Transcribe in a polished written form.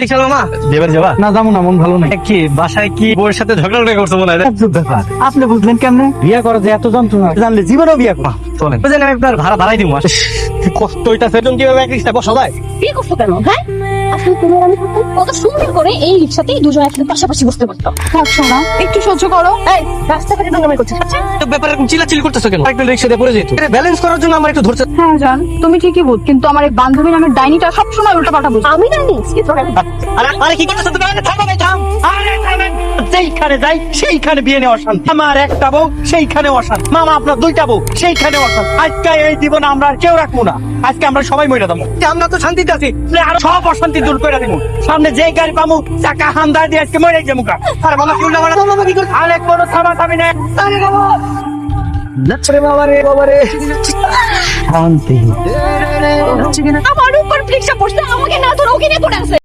রিকশা মামা দেবার যাবা? না যাবো না, মন ভালো নাই। কি বাসায় কি বউয়ের সাথে ঝগড়া করছো মনে হয়? আজব ব্যাপার, আপনি বুঝলেন কেমনে? বিয়ে করে যে এত যন্ত্রণা, জানলে জীবনেও বিয়ে করবো। চলেন বুঝলেন, আমি আপনার ভাড়া বাড়াই দিব। কষ্ট এটা সেজন কিভাবে এক রিক্সা বসা যায়? বিয়ে করছো কেন? হ্যাঁ, আসলে তুমি আর আমি থাকতাম কত সুন্দর করে এই রিক্সাতেই দুজন একসাথে পাশাপাশি বসতে পারতাম। থাক শোনা, একটু সহ্য করো। এই রাস্তাঘাটে নোংরামি করছিস, আচ্ছা? তো ব্যাপারে এরকম চিল্লাচিল্লি করতেছো কেন? একটু রিক্সা দিয়ে পড়ে যেত, ব্যালেন্স করার জন্য আমার একটু ধরছে। হ্যাঁ জান, তুমি ঠিকই বল, কিন্তু আমার এই বান্ধবী নামের ডাইনিটা সবসময় উল্টা পাল্টা বলছে। আমি ডাইনি? আরে আরে কি করতেছো তুমি? আরে থামো ভাই, থাম। আরে থামেন। যেইখানে যাই সেইখানে বিয়ে নেওয়া অশান্তি। আমার একটা বউ সেইখানে অশান্তি, মামা আপনার দুইটা বউ সেইখানে অশান্তি। আজকে এই জীবনে আমরা আর কেউ রাখবো না, আজকে আমরা সবাই মরে যাবো। আমরা তো শান্তিতে আছি, আর সব অশান্তি দূর করে দিব। সামনে যে গাড়ি পাবো চাকা হামদা দিয়ে আজকে মরে যাবো। আরে মামা কি উল্টা পাল্টা মামা কি করছে? আরে কোনো থামি না। আরে বাবা নাচরে বাবা রে, বাবা রে। শান্তি। আমার উপর রিক্সা পড়ছে, আমাকে না ধরে ওকে নিয়ে পড়ে আছে।